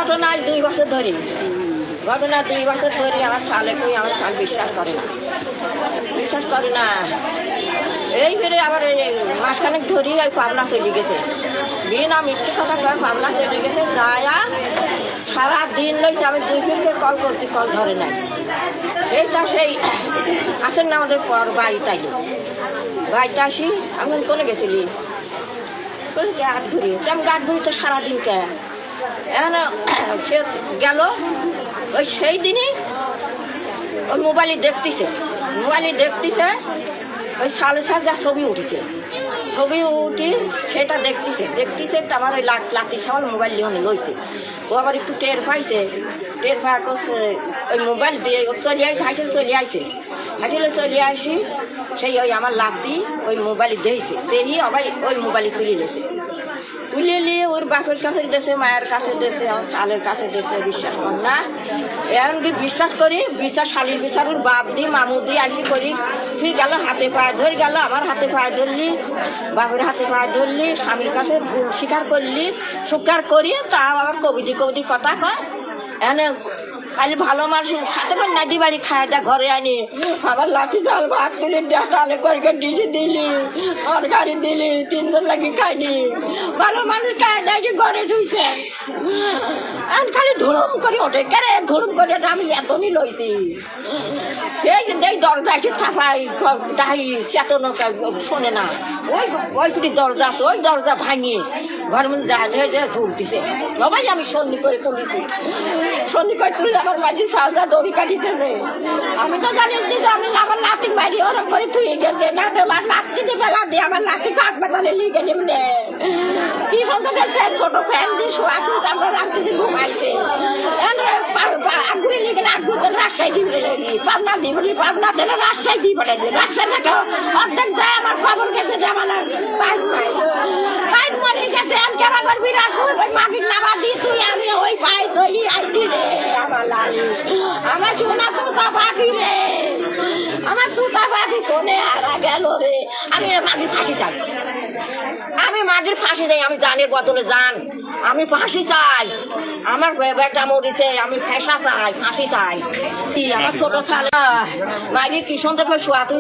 ঘটনা 2 বছর ধরে, ঘটনা 2 বছর ধরে আমার শালে কই, আমার শাল বিশ্বাস করে না, বিশ্বাস করে না। এই ফিরে আবার মাসখানেক ধরি ওই পাবনা চলে গেছে, বিনা মিথ্যে কথা কর, পাবনা চলে গেছে। যায়া সারাদিন লইছে, আমি 2 ফিরকে কল করছি, কল ধরে নাই। এইটা সেই আসেন না আমাদের পর বাড়িতে আইলো, বাড়িতে আসি। আমি কোনে গেছিলি? বলি কে আট ঘুরি, আমি গাঠ ঘুরি তো সারাদিন কে। এখন সে গেল, ওই সেই দিনই ওই মোবাইলে দেখতেছে, ওই সালে সাল যা ছবি উঠেছে, ছবি উঠি সেটা দেখতেছে। আমার ওই লাতি ছাওয়াল মোবাইল লিখনে লইছে। ও আবার একটু টের পাইছে, টের পাওয়া করছে ওই মোবাইল দিয়ে চলে আসছে, হাঁটিলে চলে আসি। সেই ওই আমার লাতি ওই মোবাইলে দিয়েছে, দেখি আবার ওই মোবাইলে তুলে নিয়ে ওর বাপের কাছে দেশে, মায়ের কাছে দেশে, আমার শালের কাছে দেশে। বিশ্বাস কর না, এখন কি বিশ্বাস করি? শালির বিচার ওর বাপ দি মামু দি আসি করি। তুই গেল হাতে পায়ে ধরে গেল, আমার হাতে পায়ে ধরলি, বাপের হাতে পায়ে ধরলি, স্বামীর কাছে স্বীকার করি। তা আবার কবিতি কথা কয়। এনে কালি ভালো মানুষের সাথে করে নাদি বাড়ি খায় দা ঘরে আনি, আমার লাঠি চাল ভাত দিলি, ডালে করে ডিশি দিলি, আর গাড়ি দিলি, 3 জন লাগি খাইনি। ভালো মানুষ খায় দেয় ঘরে ঢুইছে, খালি ধুরুম করে ওঠে। কেরে ধুরুম করে আমি এতনি লইছি। সেই দরজা এসে থাপাই তাই চেতন শোনে না। ওই কুটি দরজা আছে, ওই দরজা ভাঙি ঘরের মধ্যে ঝুলতেছে। সবাই আমি সন্নি করে তুলেছি, সন্নি করে তুলে আমার মাঝে সাজা দড়ি কাটিতেছে। আমি তো জানি যে আমি আমার লাতি মারি ওরম করে থুয়ে গেছে, না তো আমার লাতিতে বেলা দিয়ে আমার লাতি কাঠ বাজারে লিখে নেমনে কি সুন্দর ছোট ফ্যান দিয়ে শোয়া তুলছে। আমরা রাত্রি যে ঘুমাইছে আগুনে লিখে আগুন রাজশাহী দিবে, পাবনা দিবলি, পাবনা দিলে রাজশাহী দিয়ে পাঠাইবে। রাজশাহী থেকে অর্ধেক যায় আমার খবর গেছে যে আমার বাইক মরে গেছে। কেমন করবি রাখুন ওই মাটির নামা দিয়ে তুই আমি ওই পাই চলি আইছি রে। আমার লালি, আমার সোনা তুতা পাখি রে, আমার তুতা পাখি কোনে হারা গেল রে। আমি মাটির ফাঁসি চাই, আমি জানের বদলে জান, আমি ফাঁসি চাই। আমার বেটা মরিছে, আমি ফাঁসি চাই। আমার ছোট ছেলে মাগি কি সুন্দর করে শোয়া তুই